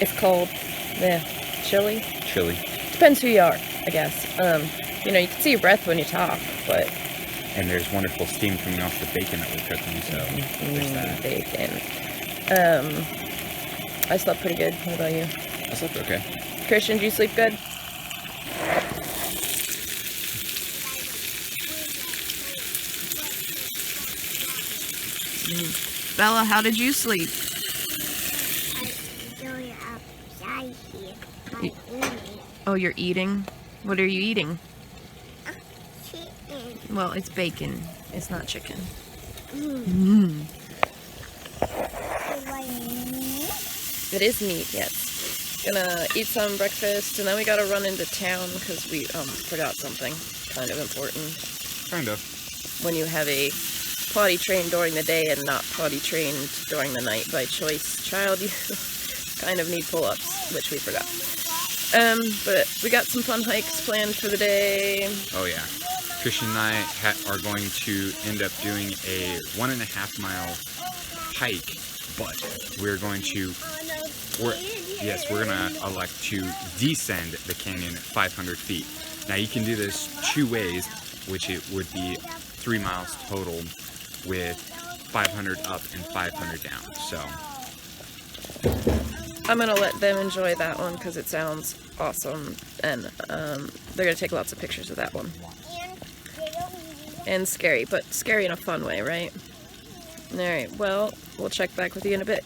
It's cold. Yeah. Chilly? Chilly. Depends who you are, I guess. You know, you can see your breath when you talk, but... And there's wonderful steam coming off the bacon that we're cooking, so there's that. Bacon. I slept pretty good. What about you? I slept okay. Christian, did you sleep good? Bella, how did you sleep? Oh, you're eating? What are you eating? Chicken. Well, it's bacon. It's not chicken. It is meat, yes. Gonna eat some breakfast, and then we gotta run into town because we forgot something kind of important. Kind of. When you have a potty trained during the day and not potty trained during the night by choice child, you kind of need pull-ups, which we forgot. But we got some fun hikes planned for the day. Oh yeah. Christian and I are going to end up doing a 1.5 mile hike, but we're going to, we're gonna elect to descend the canyon at 500 feet. Now you can do this 2 ways, which it would be 3 miles total with 500 up and 500 down, so. I'm gonna let them enjoy that one because it sounds awesome, and they're gonna take lots of pictures of that one. And scary, but scary in a fun way, right? Alright, well, we'll check back with you in a bit.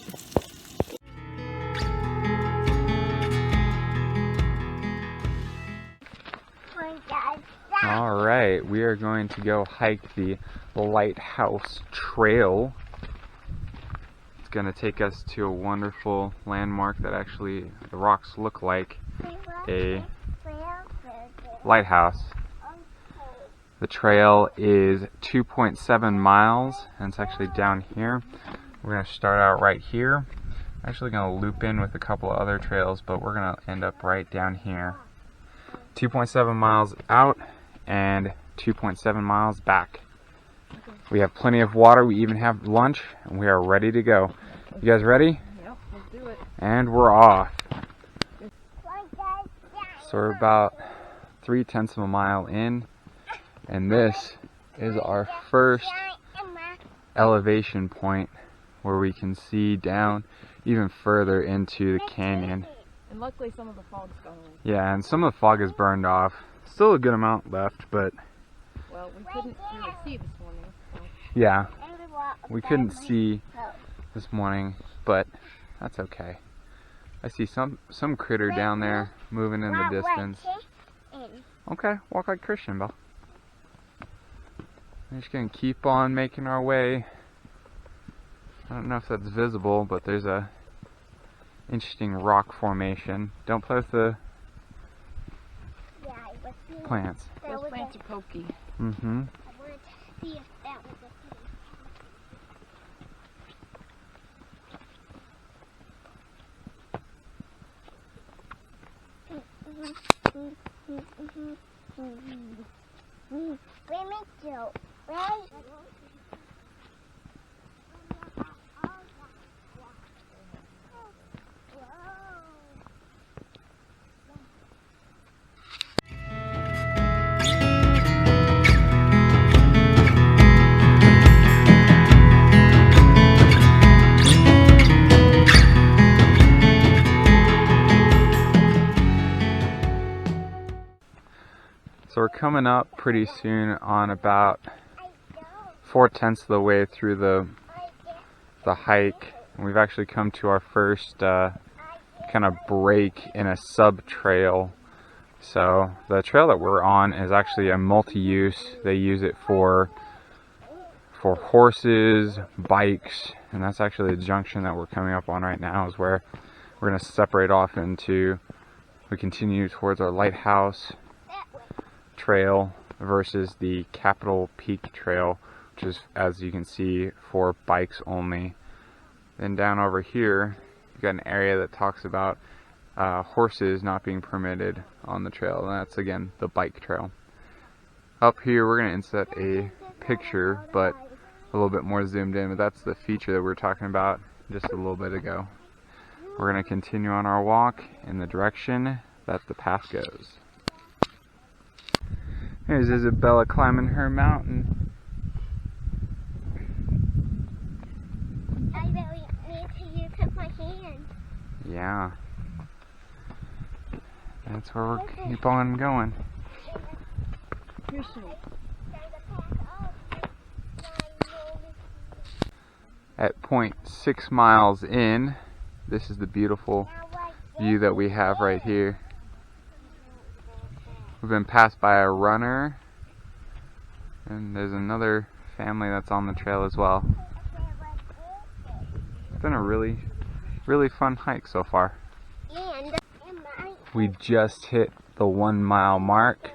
Alright, we are going to go hike the Lighthouse Trail. It's going to take us to a wonderful landmark that actually, the rocks look like a lighthouse. The trail is 2.7 miles, and it's actually down here. We're going to start out right here. I'm actually going to loop in with a couple of other trails, but we're going to end up right down here. 2.7 miles out and 2.7 miles back. We have plenty of water, we even have lunch, and we are ready to go. You guys ready? Yep, let's do it. And we're off. So we're about 0.3 of a mile in, and this is our first elevation point where we can see down even further into the canyon. And luckily some of the fog's gone. Yeah, and some of the fog is burned off. Still a good amount left, but... Well, we couldn't really see this morning. So. Yeah, we couldn't see this morning, but that's okay. I see some critter down there moving in the distance. Okay, walk like Christian, Belle. We're just gonna keep on making our way. I don't know if that's visible, but there's a interesting rock formation. Don't play with the plants. Those plants are pokey. Mm-hmm. I wanted to see if that was a right? So we're coming up pretty soon on about 0.4 of the way through the hike, and we've actually come to our first kind of break in a sub trail. So the trail that we're on is actually a multi-use. They use it for horses, bikes, and that's actually the junction that we're coming up on right now, is where we're going to separate off into. We continue towards our Lighthouse Trail versus the Capitol Peak Trail, which is, as you can see, for bikes only. Then down over here, you've got an area that talks about horses not being permitted on the trail, and that's again the bike trail. Up here we're going to insert a picture, but a little bit more zoomed in, but that's the feature that we were talking about just a little bit ago. we're going to continue on our walk in the direction that the path goes. Here's Isabella climbing her mountain. I really need to use up my hand. Yeah. That's where we'll keep on going. At 0.6 miles in, this is the beautiful view that we have right here. We've been passed by a runner, and there's another family that's on the trail as well. It's been a really fun hike so far. We just hit the 1 mile mark.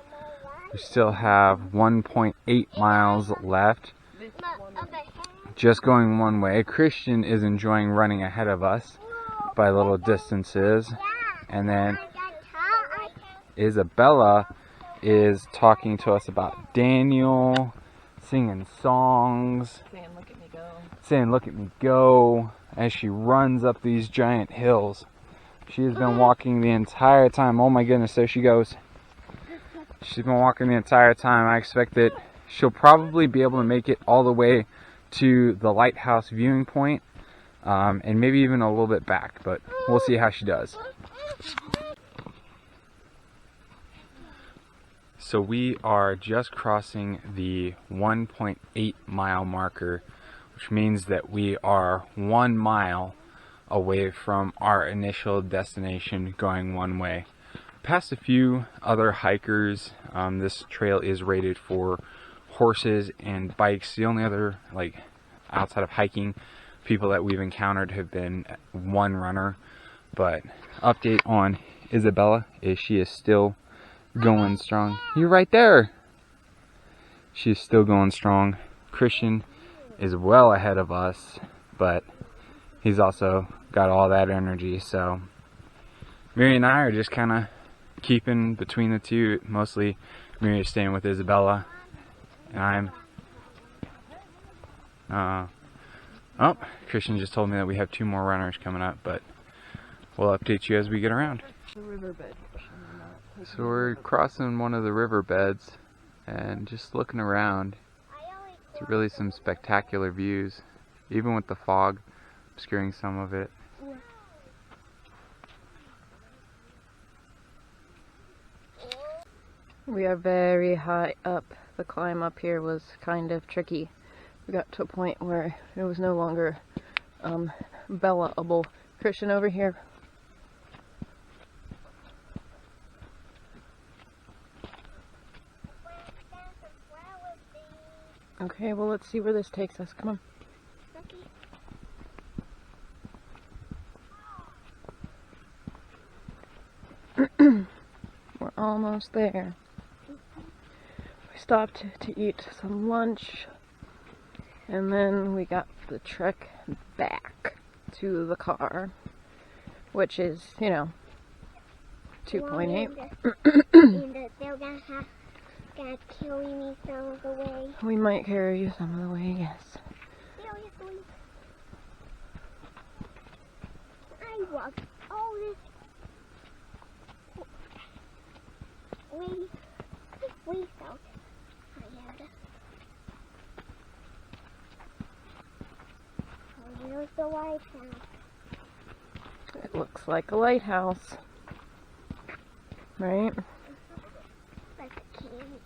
We still have 1.8 miles left. Just going one way. Christian is enjoying running ahead of us by little distances. And then Isabella is talking to us about Daniel, singing songs, Saying, "Look at me go." saying, "Look at me go," as she runs up these giant hills. She has been walking the entire time. Oh my goodness, there she goes. She's been walking the entire time. I expect that she'll probably be able to make it all the way to the lighthouse viewing point, and maybe even a little bit back, but we'll see how she does. So we are just crossing the 1.8 mile marker, which means that we are 1 mile away from our initial destination going one way. Past a few other hikers. This trail is rated for horses and bikes. The only other, outside of hiking, people that we've encountered have been one runner. But update on Isabella is she is still going strong. You're right there. She is still going strong. Christian is well ahead of us, but he's also got all that energy. So Miriya and I are just kind of keeping between the two. Mostly Miriya's staying with Isabella, and I'm Christian just told me that we have 2 more runners coming up, but we'll update you as we get around. The riverbed. So we're crossing one of the riverbeds and just looking around. It's really some spectacular views, even with the fog obscuring some of it. We are very high up. The climb up here was kind of tricky. We got to a point where it was no longer Bella-able. Christian, over here. Okay, well, let's see where this takes us. Come on. We're almost there. We stopped to eat some lunch, and then we got the trek back to the car, which is, 2.8. They're gonna carry me some of the way. We might carry you some of the way, yes. Seriously? I walked all this we felt tired. Oh, there's the lighthouse. It looks like a lighthouse, right? Like a canyon.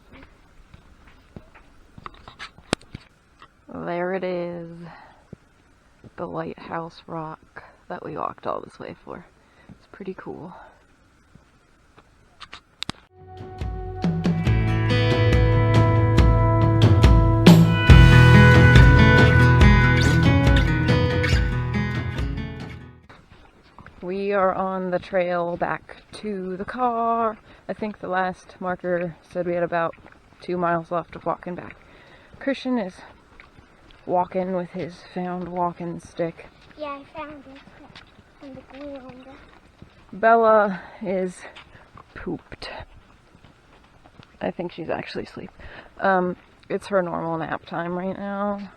There it is. The lighthouse rock that we walked all this way for. It's pretty cool. We are on the trail back to the car. I think the last marker said we had about 2 miles left of walking back. Christian is walking with his found walking stick. Yeah, I found it on the ground. Bella is pooped. I think she's actually asleep. It's her normal nap time right now.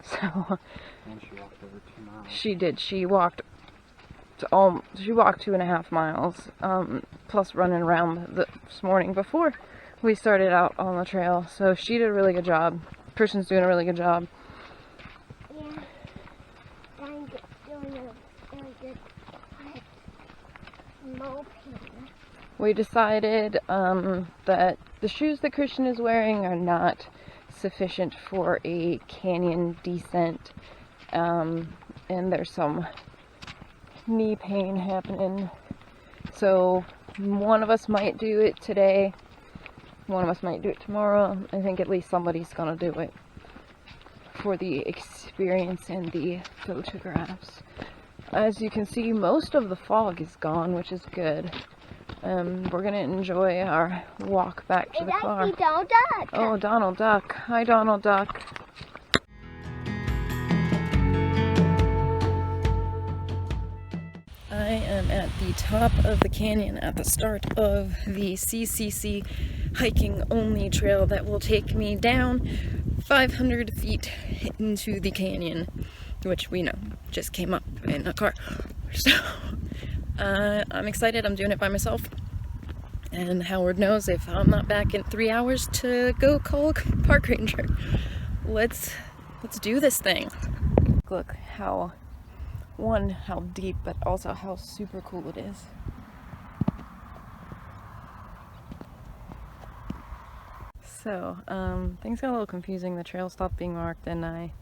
So And she walked over 2 miles. she did. She walked she walked 2.5 miles, plus running around this morning before we started out on the trail. So she did a really good job. Christian's doing a really good job. Yeah, I'm doing a really good moping. We decided that the shoes that Christian is wearing are not sufficient for a canyon descent, and there's some knee pain happening. So one of us might do it today, one of us might do it tomorrow. I think at least somebody's gonna do it for the experience and the photographs. As you can see, most of the fog is gone, which is good. We're gonna enjoy our walk back to the car. Donald Duck. Oh, Donald Duck. Hi, Donald Duck. I am at the top of the canyon at the start of the CCC hiking only trail that will take me down 500 feet into the canyon, which we know just came up in a car. So I'm excited. I'm doing it by myself. And Howard knows if I'm not back in 3 hours to go call a park ranger. Let's do this thing. Look how deep, but also how super cool it is. So, things got a little confusing. The trail stopped being marked and I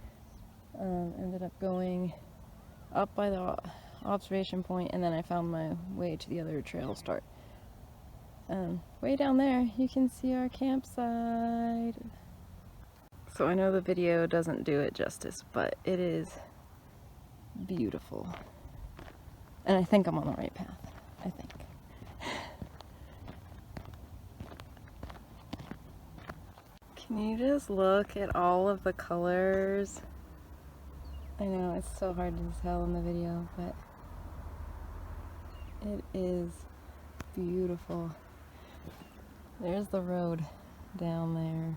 ended up going up by the observation point, and then I found my way to the other trail start. Way down there you can see our campsite. So I know the video doesn't do it justice, but it is beautiful. And I think I'm on the right path. I think. Can you just look at all of the colors? I know it's so hard to tell in the video, but it is beautiful. There's the road down there.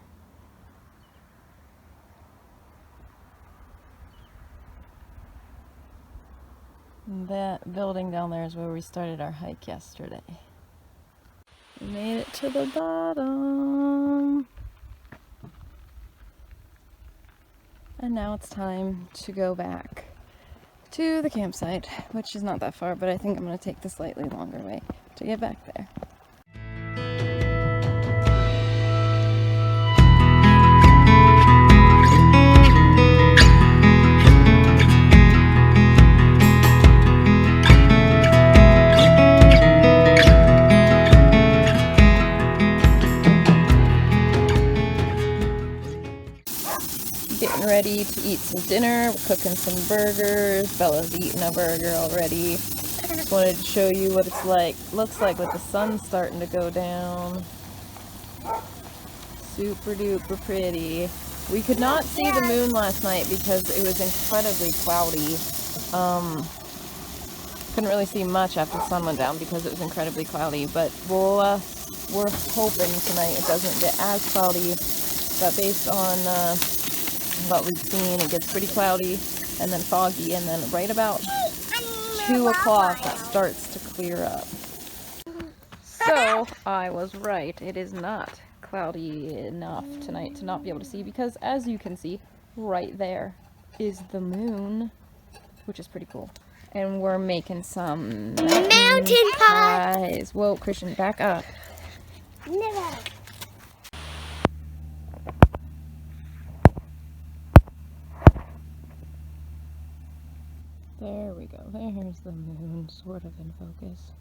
That building down there is where we started our hike yesterday. We made it to the bottom. And now it's time to go back to the campsite, which is not that far, but I think I'm going to take the slightly longer way to get back there. Getting ready to eat some dinner. We're cooking some burgers. Bella's eaten a burger already. Just wanted to show you what it's like. Looks like with the sun starting to go down. Super duper pretty. We could not see the moon last night because it was incredibly cloudy. Couldn't really see much after the sun went down because it was incredibly cloudy. But we're hoping tonight it doesn't get as cloudy. But based on what we've seen, it gets pretty cloudy and then foggy, and then right about 2 o'clock it starts to clear up. So I was right. It is not cloudy enough tonight to not be able to see, because as you can see, right there is the moon, which is pretty cool. And we're making some Mountain pies. Whoa, Christian, back up. Never. There we go. There's the moon, sort of in focus.